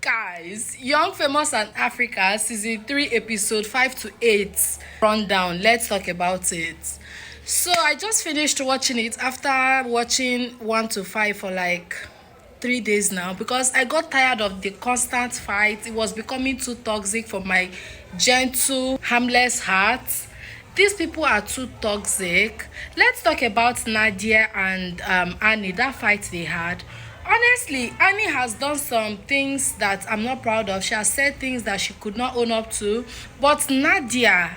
Guys, Young, Famous and Africa, season 3, episode 5 to 8 rundown. Let's talk about it. So, I just finished watching it after watching 1 to 5 for like 3 days now because I got tired of the constant fight. It was becoming too toxic for my gentle, harmless heart. These people are too toxic. Let's talk about Nadia and Annie, that fight they had. Honestly, Annie has done some things that I'm not proud of. She has said things that she could not own up to. But Nadia,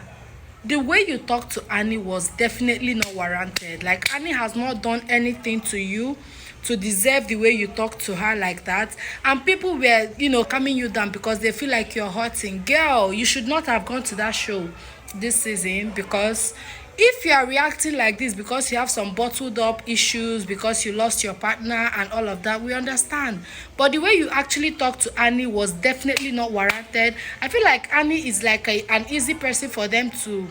the way you talk to Annie was definitely not warranted. Like, Annie has not done anything to you to deserve the way you talk to her like that. And people were, calming you down because they feel like you're hurting. Girl, you should not have gone to that show this season, because if you are reacting like this because you have some bottled up issues, because you lost your partner and all of that, we understand. But the way you actually talked to Annie was definitely not warranted. I feel like Annie is like an easy person for them to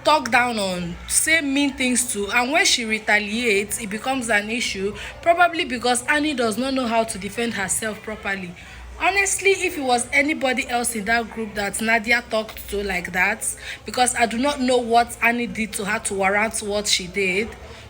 talk down on, say mean things to, and when she retaliates it becomes an issue, probably because Annie does not know how to defend herself properly. Honestly, if it was anybody else in that group that Nadia talked to like that, because I do not know what Annie did to her to warrant what she did,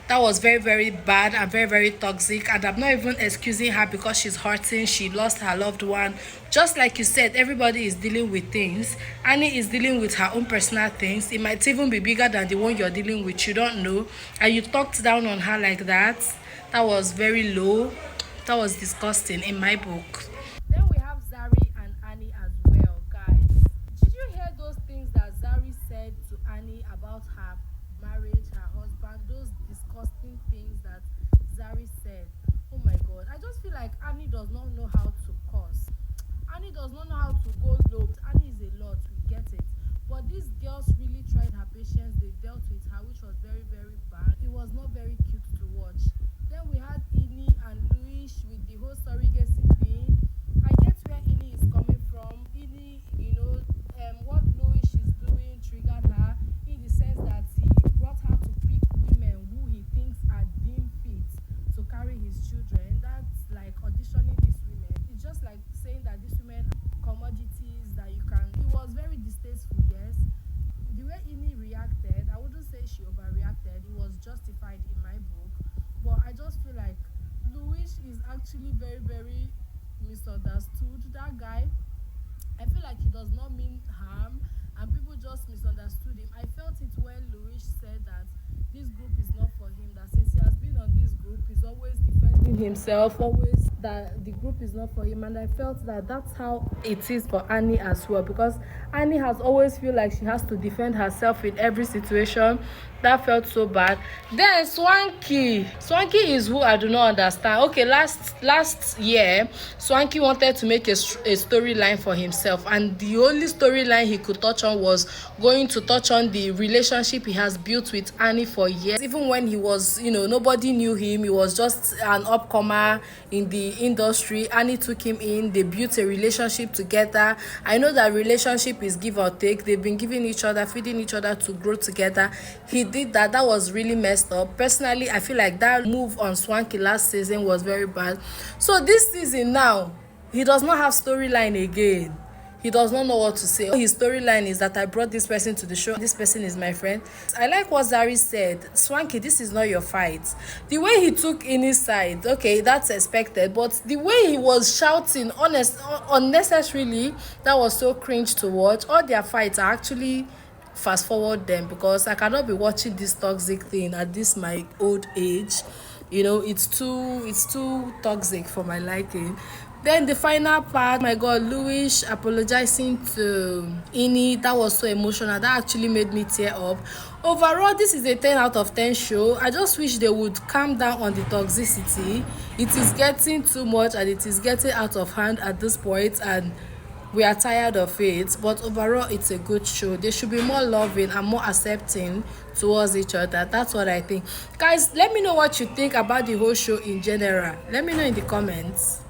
that was very, very bad and very, very toxic. And I'm not even excusing her because she's hurting. She lost her loved one. Just like you said, everybody is dealing with things. Annie is dealing with her own personal things. It might even be bigger than the one you're dealing with. You don't know. And you talked down on her like that. That was very low. That was disgusting in my book. Then we have Zari and Annie as well, guys. Did you hear those things that Zari said to Annie about her marriage, her husband? Those disgusting things that Zari said. Oh my god. I just feel like Annie does not know how to curse. Annie does not know how to go low. Annie is a lot, we get it. But these girls really tried her patience. They dealt with her, which was very, very bad. It was not very cute to watch. Then we had Ini and Louis with the whole surrogacy thing. I get where Ini is coming from. Ini, what Louis is doing triggered her in the sense that he brought her to pick women who he thinks are deemed fit to carry his children. That's like auditioning these women. It's just like saying that these women are commodities that you can. It was very distasteful, yes. The way Ini reacted, I wouldn't say she overreacted. It was justified in my book. But I just feel like Louis is actually very, very misunderstood. That guy, I feel like he does not mean harm and people just misunderstood him. I felt it when Louis said that this group is not for him, that since he has been on this group, he's always defending himself, always that the group is not for him. And I felt that that's how it is for Annie as well, because Annie has always feel like she has to defend herself in every situation. That felt so bad. Then Swanky is who I do not understand. Okay, last year Swanky wanted to make a storyline for himself, and the only storyline he could touch on was going to touch on the relationship he has built with Annie for years. Even when he was, nobody knew him, he was just an upcomer in the industry. Annie took him in, they built a relationship together. I know that relationship is give or take. They've been giving each other, feeding each other to grow together. He did that. That was really messed up. Personally, I feel like that move on Swanky last season was very bad. So this season now, he does not have storyline again. He does not know what to say. His storyline is that I brought this person to the show. This person is my friend. I like what Zari said. Swanky, this is not your fight. The way he took in his side, okay, that's expected. But the way he was shouting unnecessarily, that was so cringe to watch. All their fights are actually fast forward them, because I cannot be watching this toxic thing at this my old age. It's too toxic for my liking. Then the final part, my god, Louis apologizing to Ini, that was so emotional. That actually made me tear up. Overall, this is a 10 out of 10 show. I just wish they would calm down on the toxicity. It is getting too much and it is getting out of hand at this point, and we are tired of it. But overall, it's a good show. They should be more loving and more accepting towards each other. That's what I think. Guys, let me know what you think about the whole show in general. Let me know in the comments.